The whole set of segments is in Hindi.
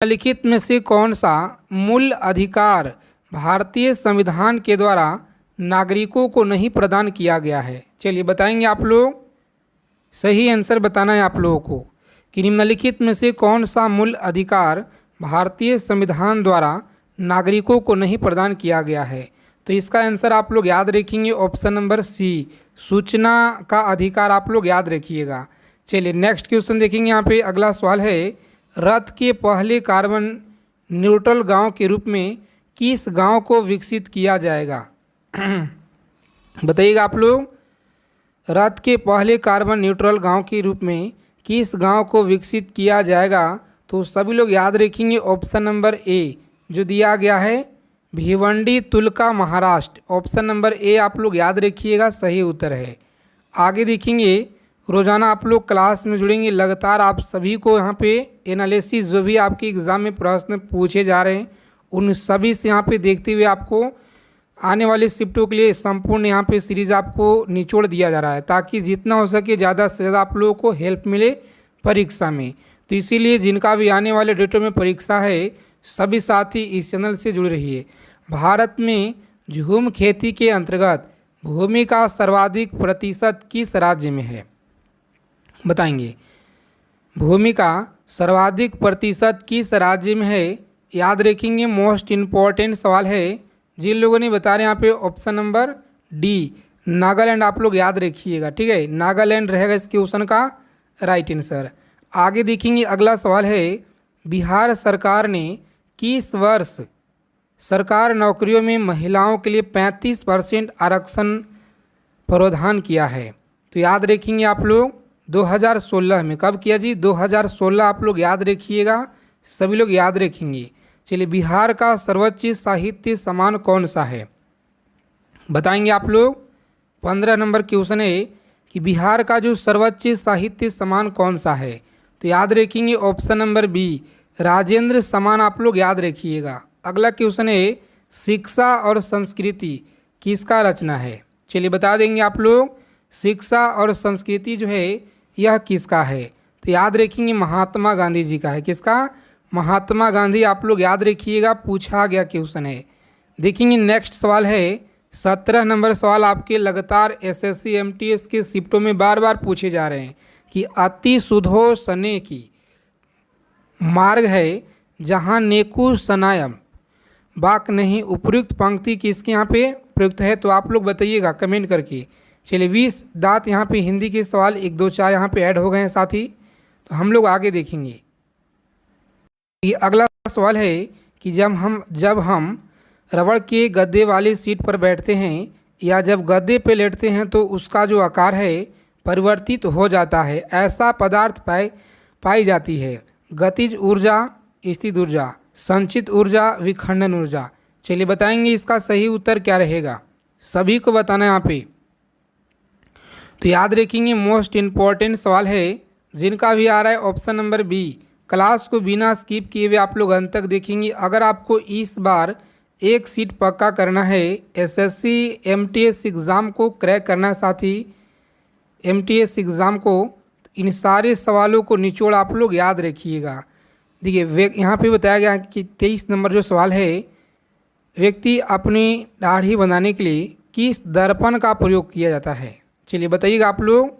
निम्नलिखित में से कौन सा मूल अधिकार भारतीय संविधान के द्वारा नागरिकों को नहीं प्रदान किया गया है? चलिए बताएंगे आप लोग। सही आंसर बताना है आप लोगों को कि निम्नलिखित में से कौन सा मूल अधिकार भारतीय संविधान द्वारा नागरिकों को नहीं प्रदान किया गया है। तो इसका आंसर आप लोग याद रखेंगे ऑप्शन नंबर सी, सूचना का अधिकार आप लोग याद रखिएगा। चलिए नेक्स्ट क्वेश्चन देखेंगे। यहाँ पे अगला सवाल है, रथ के पहले कार्बन न्यूट्रल गांव के रूप में किस गांव को विकसित किया जाएगा? बताइएगा आप लोग। रथ के पहले कार्बन न्यूट्रल गांव के रूप में किस गांव को विकसित किया जाएगा? तो सभी लोग याद रखेंगे ऑप्शन नंबर ए जो दिया गया है, Bhiwandi taluka Maharashtra. Option number A आप लोग याद रखिएगा, सही उत्तर है। आगे देखेंगे, रोज़ाना आप लोग क्लास में जुड़ेंगे, लगातार आप सभी को यहाँ पे एनालिसिस जो भी आपके एग्ज़ाम में प्रश्न पूछे जा रहे हैं उन सभी से यहाँ पे देखते हुए आपको आने वाले शिफ्टों के लिए संपूर्ण यहाँ पे सीरीज़ आपको निचोड़ दिया जा रहा है, ताकि जितना हो सके ज़्यादा से ज़्यादा आप लोगों को हेल्प मिले परीक्षा में। तो इसीलिए जिनका भी आने वाले डेटों में परीक्षा है, सभी साथी इस चैनल से जुड़ रहिए। भारत में झूम खेती के अंतर्गत भूमि का सर्वाधिक प्रतिशत किस राज्य में है? बताएंगे। भूमि का सर्वाधिक प्रतिशत किस राज्य में है? याद रखेंगे, मोस्ट इम्पॉर्टेंट सवाल है। जिन लोगों ने बता रहे हैं यहाँ पे ऑप्शन नंबर डी, नागालैंड आप लोग याद रखिएगा, ठीक है। नागालैंड रहेगा इस क्वेश्चन का राइट आंसर। आगे देखेंगे, अगला सवाल है, बिहार सरकार ने किस वर्ष सरकार नौकरियों में महिलाओं के लिए 35% आरक्षण प्रावधान किया है? तो याद रखेंगे आप लोग 2016 में। कब किया जी? 2016 आप लोग याद रखिएगा, सभी लोग याद रखेंगे। चलिए, बिहार का सर्वोच्च साहित्य सम्मान कौन सा है? बताएंगे आप लोग। 15 नंबर क्वेश्चन है कि बिहार का जो सर्वोच्च साहित्य सम्मान कौन सा है? तो याद रखेंगे ऑप्शन नंबर बी, राजेंद्र सम्मान आप लोग याद रखिएगा। अगला क्वेश्चन है, शिक्षा और संस्कृति किसका रचना है? चलिए बता देंगे आप लोग, शिक्षा और संस्कृति जो है यह किसका है? तो याद रखेंगे महात्मा गांधी जी का है। किसका? महात्मा गांधी आप लोग याद रखिएगा, पूछा गया क्वेश्चन है। देखेंगे नेक्स्ट सवाल है, 17 नंबर सवाल आपके लगातार एसएससी एमटीएस के शिफ्टों में बार बार पूछे जा रहे हैं कि अति सुधो सने की मार्ग है जहाँ नेकु सनायम बाक नहीं, उपयुक्त पंक्ति किसके यहाँ पे प्रयुक्त है? तो आप लोग बताइएगा कमेंट करके। चलिए 20 दांत यहाँ पे हिंदी के सवाल 1 2 4 यहाँ पे ऐड हो गए हैं साथी, तो हम लोग आगे देखेंगे। ये अगला सवाल है कि जब हम रबड़ के गद्दे वाली सीट पर बैठते हैं या जब गद्दे पे लेटते हैं तो उसका जो आकार है परिवर्तित हो जाता है, ऐसा पदार्थ पाई जाती है? गतिज ऊर्जा, स्थित ऊर्जा, संचित ऊर्जा, विखंडन ऊर्जा। चलिए बताएंगे इसका सही उत्तर क्या रहेगा, सभी को बताना है यहाँ पे। तो याद रखेंगे, मोस्ट इम्पॉर्टेंट सवाल है, जिनका भी आ रहा है ऑप्शन नंबर बी। क्लास को बिना स्किप किए हुए आप लोग अंत तक देखेंगे। अगर आपको इस बार एक सीट पक्का करना है, एसएससी एमटीएस एग्ज़ाम को क्रैक करना है साथी, एमटीएस एग्ज़ाम को, इन सारे सवालों को निचोड़ आप लोग याद रखिएगा। देखिए यहाँ पे बताया गया कि 23 नंबर जो सवाल है, व्यक्ति अपनी दाढ़ी बनाने के लिए किस दर्पण का प्रयोग किया जाता है? चलिए बताइएगा आप लोग।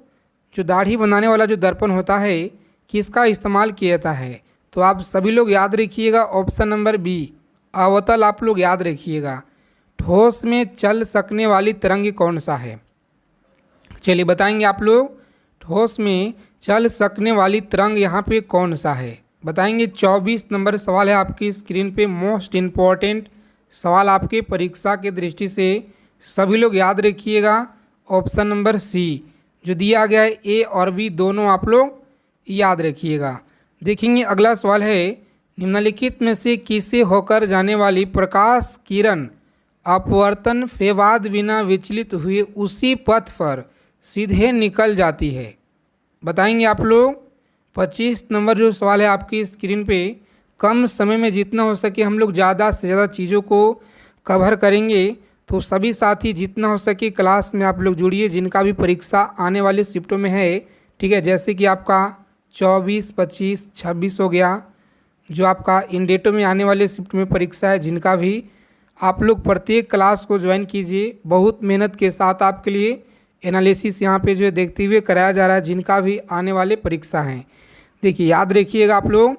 जो दाढ़ी बनाने वाला जो दर्पण होता है किसका इस्तेमाल किया जाता है? तो आप सभी लोग याद रखिएगा ऑप्शन नंबर बी, अवतल आप लोग याद रखिएगा। ठोस में चल सकने वाली तरंग कौन सा है? चलिए बताएंगे आप लोग, ठोस में चल सकने वाली तरंग यहाँ पे कौन सा है? बताएंगे। 24 नंबर सवाल है आपकी स्क्रीन पे, मोस्ट इम्पॉर्टेंट सवाल आपके परीक्षा के दृष्टि से, सभी लोग याद रखिएगा ऑप्शन नंबर सी जो दिया गया है, ए और बी दोनों आप लोग याद रखिएगा। देखेंगे अगला सवाल है, निम्नलिखित में से किसे होकर जाने वाली प्रकाश किरण अपवर्तन फेवाद बिना विचलित हुए उसी पथ पर सीधे निकल जाती है? बताएंगे आप लोग। 25 नंबर जो सवाल है आपकी स्क्रीन पे, कम समय में जितना हो सके हम लोग ज़्यादा से ज़्यादा चीज़ों को कवर करेंगे, तो सभी साथी जितना हो सके क्लास में आप लोग जुड़िए, जिनका भी परीक्षा आने वाले शिफ्टों में है, ठीक है। जैसे कि आपका 24, 25, 26 हो गया, जो आपका इन डेटों में आने वाले शिफ्ट में परीक्षा है, जिनका भी आप लोग प्रत्येक क्लास को ज्वाइन कीजिए। बहुत मेहनत के साथ आपके लिए एनालिसिस यहाँ पे जो है देखते हुए कराया जा रहा है, जिनका भी आने वाले परीक्षा हैं। देखिए याद रखिएगा आप लोग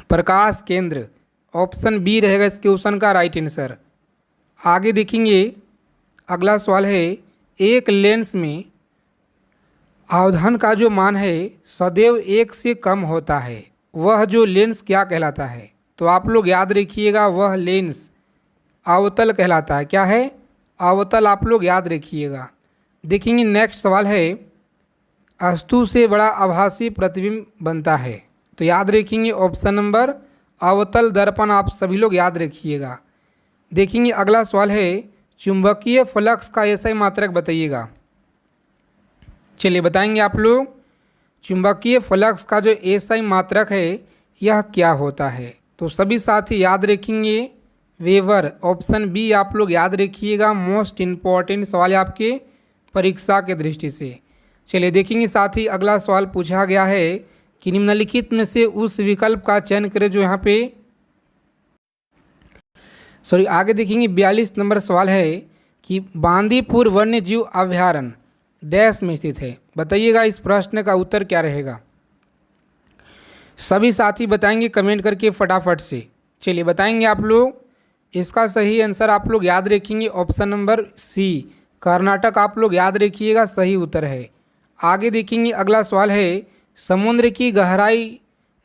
प्रकाश केंद्र ऑप्शन बी रहेगा इस क्वेश्चन का राइट आंसर। आगे देखेंगे अगला सवाल है, एक लेंस में अवधान का जो मान है सदैव 1 से कम होता है, वह जो लेंस क्या कहलाता है? तो आप लोग याद रखिएगा वह लेंस अवतल कहलाता है। क्या है? अवतल। आप लोग याद रखिएगा। देखेंगे नेक्स्ट सवाल है, वस्तु से बड़ा आभासी प्रतिबिंब बनता है। तो याद रखेंगे ऑप्शन नंबर अवतल दर्पण। आप सभी लोग याद रखिएगा। देखेंगे अगला सवाल है, चुंबकीय फ्लक्स का एसआई मात्रक बताइएगा। चलिए बताएंगे आप लोग चुंबकीय फ्लक्स का जो एसआई मात्रक है यह क्या होता है? तो सभी साथी याद रखेंगे वेबर। ऑप्शन बी आप लोग याद रखिएगा। मोस्ट इम्पॉर्टेंट सवाल है आपके परीक्षा के दृष्टि से। चलिए देखेंगे साथी अगला सवाल पूछा गया है कि निम्नलिखित में से उस विकल्प का चयन करें जो यहाँ पे आगे देखेंगे 42 नंबर सवाल है कि बांदीपुर वन्य जीव अभ्यारण्य डैश में स्थित है। बताइएगा इस प्रश्न का उत्तर क्या रहेगा? सभी साथी बताएंगे कमेंट करके फटाफट से। चलिए बताएंगे आप लोग। इसका सही आंसर आप लोग याद रखेंगे ऑप्शन नंबर सी कर्नाटक। आप लोग याद रखिएगा सही उत्तर है। आगे देखेंगे अगला सवाल है, समुद्र की गहराई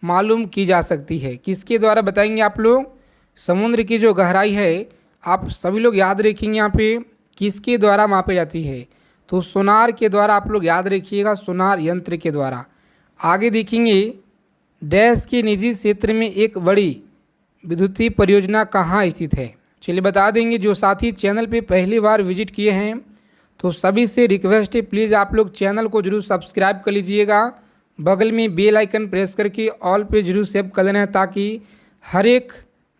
मालूम की जा सकती है किसके द्वारा? बताएंगे आप लोग। समुद्र की जो गहराई है आप सभी लोग याद रखेंगे यहाँ पे किसके द्वारा मापी जाती है? तो सोनार के द्वारा। आप लोग याद रखिएगा सोनार यंत्र के द्वारा। आगे देखेंगे डैश के निजी क्षेत्र में एक बड़ी विद्युतीय परियोजना कहाँ स्थित है? चलिए बता देंगे। जो साथी चैनल पे पहली बार विजिट किए हैं तो सभी से रिक्वेस्ट है प्लीज़ आप लोग चैनल को जरूर सब्सक्राइब कर लीजिएगा। बगल में बेल आइकन प्रेस करके ऑल पे जरूर सेव कर लेना है ताकि हर एक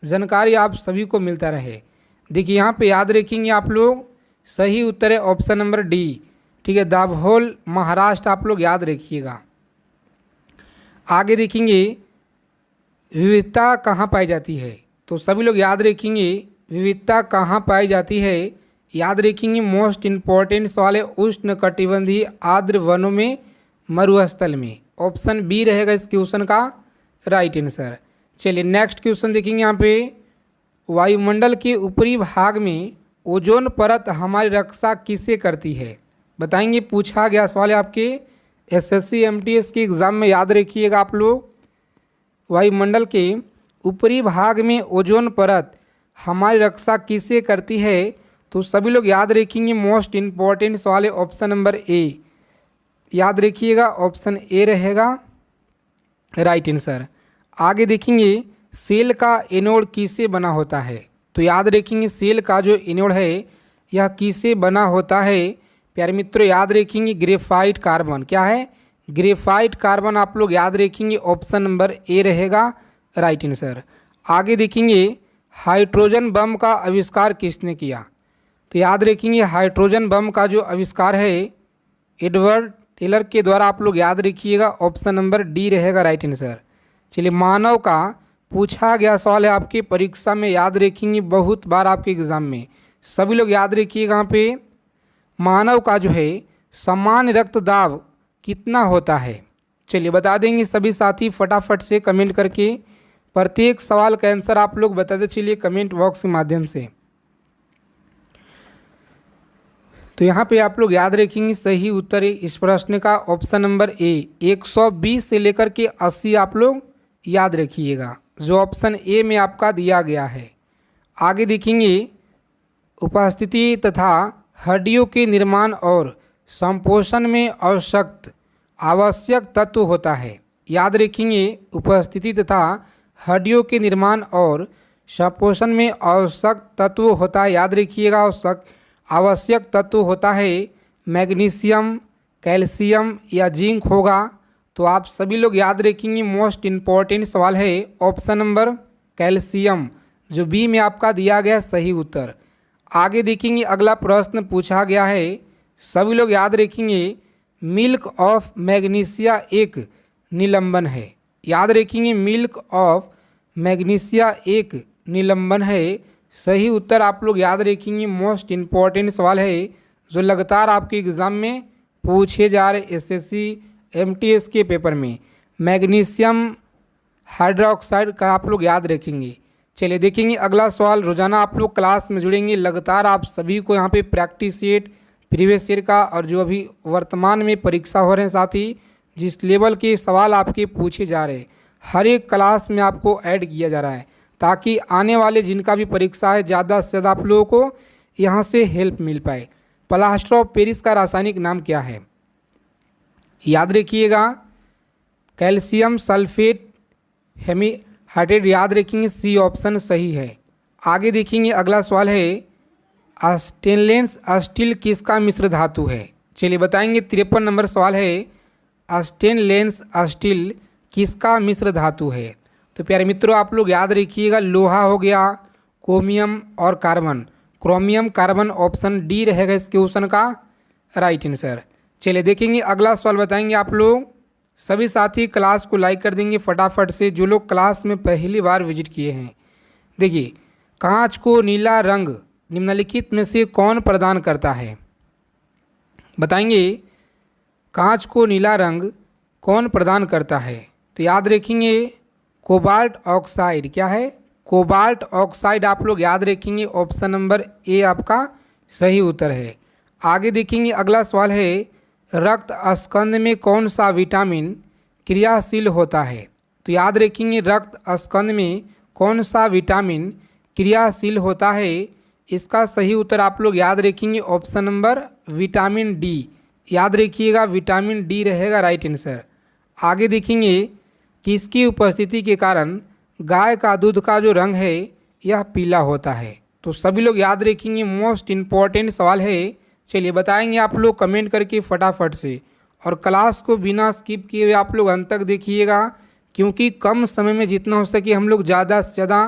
जानकारी आप सभी को मिलता रहे। देखिए यहाँ पे याद रखेंगे आप लोग सही उत्तर है ऑप्शन नंबर डी। ठीक है, दाभोल महाराष्ट्र। आप लोग याद रखिएगा। आगे देखेंगे विविधता कहाँ पाई जाती है? तो सभी लोग याद रखेंगे विविधता कहाँ पाई जाती है। याद रखेंगे मोस्ट इम्पॉर्टेंट सवाल है उष्ण कटिबंधीय आर्द्र वनों में मरुस्थल में। ऑप्शन बी रहेगा इस क्वेश्चन का राइट आंसर। चलिए नेक्स्ट क्वेश्चन देखेंगे यहाँ पे, वायुमंडल के ऊपरी भाग में ओजोन परत हमारी रक्षा किसे करती है? बताएंगे। पूछा गया सवाल है आपके एसएससी एमटीएस के एग्ज़ाम में। याद रखिएगा आप लोग वायुमंडल के ऊपरी भाग में ओजोन परत हमारी रक्षा किसे करती है? तो सभी लोग याद रखेंगे मोस्ट इम्पॉर्टेंट सवाल है ऑप्शन नंबर ए। याद रखिएगा ऑप्शन ए रहेगा राइट आंसर। आगे देखेंगे सेल का एनोड किससे बना होता है? तो याद रखेंगे सेल का जो एनोड है यह किससे बना होता है? प्यारे मित्रों याद रखेंगे ग्रेफाइट कार्बन। क्या है? Graphite carbon. आप लोग याद रखेंगे ऑप्शन नंबर ए रहेगा राइट आंसर। आगे देखेंगे हाइड्रोजन बम का आविष्कार किसने किया? तो याद रखेंगे हाइड्रोजन बम का जो आविष्कार है एडवर्ड टेलर के द्वारा। आप लोग याद रखिएगा ऑप्शन नंबर डी रहेगा राइट आंसर। चलिए मानव का पूछा गया सवाल है आपकी परीक्षा में। याद रखेंगे बहुत बार आपके एग्ज़ाम में। सभी लोग याद रखिएगा यहाँ पे मानव का जो है सामान्य रक्तदाब कितना होता है? चलिए बता देंगे सभी साथी फटाफट से कमेंट करके। प्रत्येक सवाल का आंसर आप लोग बताते चलिए कमेंट बॉक्स के माध्यम से। तो यहाँ पे आप लोग याद रखेंगे सही उत्तर है इस प्रश्न का ऑप्शन नंबर ए 120 से लेकर के 80 आप लोग याद रखिएगा जो ऑप्शन ए में आपका दिया गया है। आगे देखेंगे उपस्थिति तथा हड्डियों के निर्माण और संपोषण में आवश्यक तत्व होता है। याद रखेंगे उपस्थिति तथा हड्डियों के निर्माण और संपोषण में आवश्यक तत्व होता है। याद रखिएगा आवश्यक तत्व होता है मैग्नीशियम, कैल्शियम या जिंक होगा। तो आप सभी लोग याद रखेंगे मोस्ट इम्पॉर्टेंट सवाल है ऑप्शन नंबर कैल्शियम जो बी में आपका दिया गया सही उत्तर। आगे देखेंगे अगला प्रश्न पूछा गया है, सभी लोग याद रखेंगे मिल्क ऑफ मैग्नीशिया एक निलंबन है। याद रखेंगे मिल्क ऑफ मैग्नीशिया एक निलंबन है। सही उत्तर आप लोग याद रखेंगे। मोस्ट इम्पॉर्टेंट सवाल है जो लगातार आपके एग्ज़ाम में पूछे जा रहे एसएससी एमटीएस के पेपर में। मैग्नीशियम हाइड्रोक्साइड का आप लोग याद रखेंगे। चलिए देखेंगे अगला सवाल। रोजाना आप लोग क्लास में जुड़ेंगे, लगातार आप सभी को यहाँ पे प्रैक्टिस सेट प्रीवियस ईयर का और जो अभी वर्तमान में परीक्षा हो रहे हैं साथ ही जिस लेवल के सवाल आपके पूछे जा रहे हैं हर एक क्लास में आपको ऐड किया जा रहा है ताकि आने वाले जिनका भी परीक्षा है ज़्यादा से ज़्यादा आप लोगों को यहाँ से हेल्प मिल पाए। प्लास्टर ऑफ पेरिस का रासायनिक नाम क्या है? याद रखिएगा कैल्शियम सल्फेट हेमीहाइड्रेट। याद रखेंगे सी ऑप्शन सही है। आगे देखेंगे अगला सवाल है स्टेनलेस स्टील किसका मिश्र धातु है? चलिए बताएंगे 53 नंबर सवाल है स्टेनलेस स्टील किसका मिश्र धातु है? तो प्यारे मित्रों आप लोग याद रखिएगा लोहा हो गया, क्रोमियम और carbon. Chromium carbon option D रहेगा इस क्वेश्चन का राइट आंसर। चलिए देखेंगे अगला सवाल बताएंगे आप लोग। सभी साथी क्लास को लाइक कर देंगे फटाफट से जो लोग क्लास में पहली बार विजिट किए हैं। देखिए कांच को नीला रंग निम्नलिखित में से कौन प्रदान करता है? बताएंगे कांच को नीला रंग कौन प्रदान करता है? तो याद रखेंगे कोबाल्ट ऑक्साइड। क्या है? कोबाल्ट ऑक्साइड आप लोग याद रखेंगे। ऑप्शन नंबर ए आपका सही उत्तर है। आगे देखेंगे अगला सवाल है रक्त स्कंद में कौन सा विटामिन क्रियाशील होता है? तो याद रखेंगे रक्त स्कंद में कौन सा विटामिन क्रियाशील होता है? इसका सही उत्तर आप लोग याद रखेंगे ऑप्शन नंबर विटामिन डी। याद रखिएगा विटामिन डी रहेगा राइट आंसर। आगे देखेंगे किसकी उपस्थिति के कारण गाय का दूध का जो रंग है यह पीला होता है? तो सभी लोग याद रखेंगे मोस्ट इम्पॉर्टेंट सवाल है। चलिए बताएंगे आप लोग कमेंट करके फटाफट से और क्लास को बिना स्किप किए हुए आप लोग अंत तक देखिएगा क्योंकि कम समय में जितना हो सके हम लोग ज़्यादा से ज़्यादा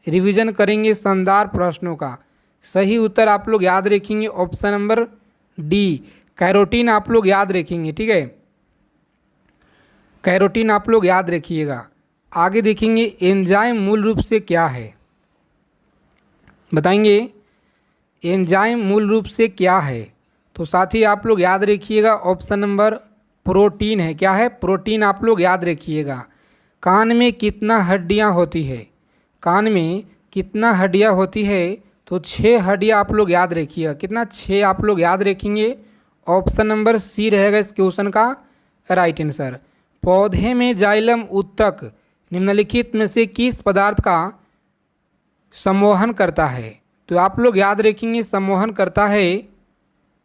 रिवीजन करेंगे शानदार प्रश्नों का। सही उत्तर आप लोग याद रखेंगे ऑप्शन नंबर डी कैरोटीन आप लोग याद रखेंगे। ठीक है कैरोटीन आप लोग याद रखिएगा। आगे देखेंगे एंजाइम मूल रूप से क्या है? बताएंगे एंजाइम मूल रूप से क्या है? तो साथी आप लोग याद रखिएगा ऑप्शन नंबर प्रोटीन है। क्या है? प्रोटीन आप लोग याद रखिएगा। कान में कितना हड्डियां होती है? कान में कितना हड्डियां होती है? तो 6 हड्डियां आप लोग याद रखिएगा। कितना? 6 आप लोग याद रखेंगे। ऑप्शन नंबर सी रहेगा इस क्वेश्चन का राइट आंसर। पौधे में जाइलम उत्तक निम्नलिखित में से किस पदार्थ का सम्मोहन करता है? तो आप लोग याद रखेंगे सम्मोहन करता है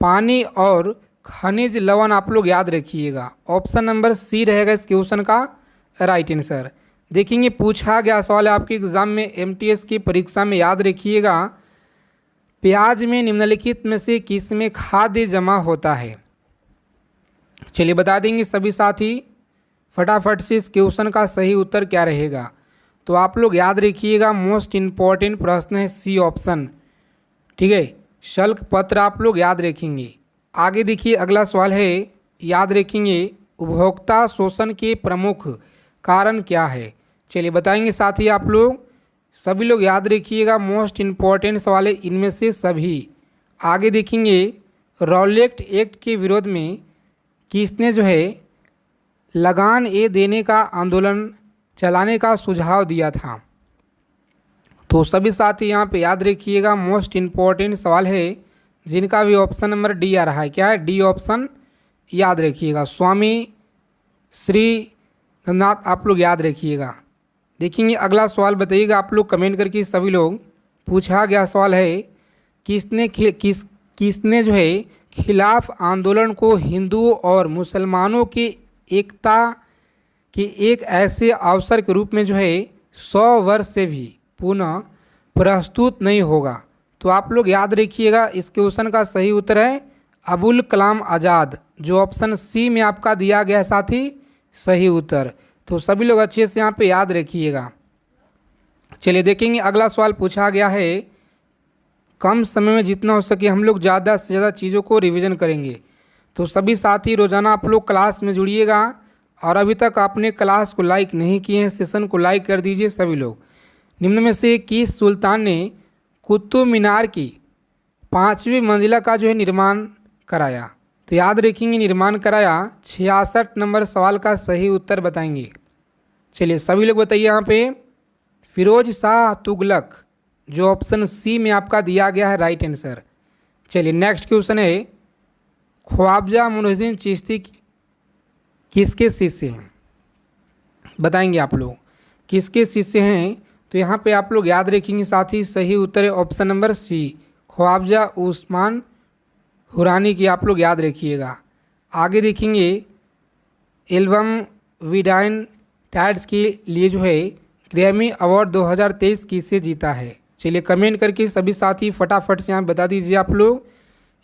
पानी और खनिज लवण आप लोग याद रखिएगा। ऑप्शन नंबर सी रहेगा इस क्वेश्चन का राइट आंसर। देखेंगे पूछा गया सवाल है आपके एग्जाम में एमटीएस की परीक्षा में याद रखिएगा प्याज में निम्नलिखित में से किस में खाद्य जमा होता है? चलिए बता देंगे सभी साथी फटाफट से इस क्वेश्चन का सही उत्तर क्या रहेगा। तो आप लोग याद रखिएगा मोस्ट इम्पॉर्टेंट प्रश्न है सी ऑप्शन। ठीक है शल्क पत्र आप लोग याद रखेंगे। आगे देखिए अगला सवाल है याद रखेंगे उपभोक्ता शोषण के प्रमुख कारण क्या है? चलिए बताएंगे साथ ही आप लोग सभी लोग याद रखिएगा मोस्ट इम्पॉर्टेंट सवाल है इनमें से सभी। आगे देखेंगे रॉलेट एक्ट के विरोध में किसने जो है लगान ए देने का आंदोलन चलाने का सुझाव दिया था? तो सभी साथी यहाँ पे याद रखिएगा मोस्ट इम्पॉर्टेंट सवाल है जिनका भी ऑप्शन नंबर डी आ रहा है। क्या है? डी ऑप्शन याद रखिएगा स्वामी श्री नाथ आप लोग याद रखिएगा। देखेंगे अगला सवाल बताइएगा आप लोग कमेंट करके सभी लोग। पूछा गया सवाल है किसने जो है खिलाफ आंदोलन को हिंदुओं और मुसलमानों की एकता के एक ऐसे अवसर के रूप में जो है 100 वर्ष से भी पुनः प्रस्तुत नहीं होगा? तो आप लोग याद रखिएगा इस क्वेश्चन का सही उत्तर है अबुल कलाम आज़ाद जो ऑप्शन सी में आपका दिया गया है साथी सही उत्तर। तो सभी लोग अच्छे से यहाँ पे याद रखिएगा। चलिए देखेंगे अगला सवाल पूछा गया है कम समय में जितना हो सके हम लोग ज़्यादा से ज़्यादा चीज़ों को रिवीजन करेंगे। तो सभी साथी रोज़ाना आप लोग क्लास में जुड़िएगा और अभी तक आपने क्लास को लाइक नहीं किए हैं, सेशन को लाइक कर दीजिए सभी लोग। निम्न में से किस सुल्तान ने कुतुब मीनार की 5वीं मंजिला का जो है निर्माण कराया? तो याद रखेंगे निर्माण कराया। 66 नंबर सवाल का सही उत्तर बताएंगे। चलिए सभी लोग बताइए यहाँ पे। फिरोज शाह तुगलक, जो ऑप्शन सी में आपका दिया गया है राइट आंसर। चलिए नेक्स्ट क्वेश्चन है, ख्वाजा मुइनुद्दीन चिश्ती किसके शिष्य हैं? बताएंगे आप लोग किसके शिष्य हैं। तो यहाँ पे आप लोग याद रखेंगे साथ ही सही उत्तर है option number C, Khwaja Usman Harooni की आप लोग याद रखिएगा। आगे देखेंगे, एल्बम विडाइन टैड्स के लिए जो है ग्रैमी अवार्ड 2023 किससे जीता है? चलिए कमेंट करके सभी साथी फटाफट से यहाँ बता दीजिए आप लोग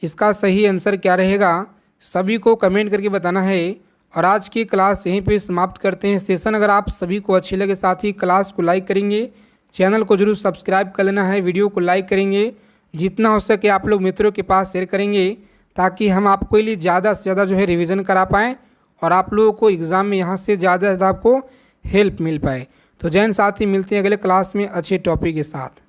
इसका सही आंसर क्या रहेगा, सभी को कमेंट करके बताना है। और आज की क्लास यहीं पे समाप्त करते हैं। सेशन अगर आप सभी को अच्छी लगे साथी क्लास को लाइक करेंगे, चैनल को जरूर सब्सक्राइब कर लेना है, वीडियो को लाइक करेंगे, जितना हो सके आप लोग मित्रों के पास शेयर करेंगे ताकि हम आपको लिए ज़्यादा से ज़्यादा जो है रिवीजन करा पाएँ और आप लोगों को एग्ज़ाम में यहाँ से ज़्यादा आपको हेल्प मिल पाए। तो जैन साथी मिलते हैं अगले क्लास में अच्छे टॉपिक के साथ।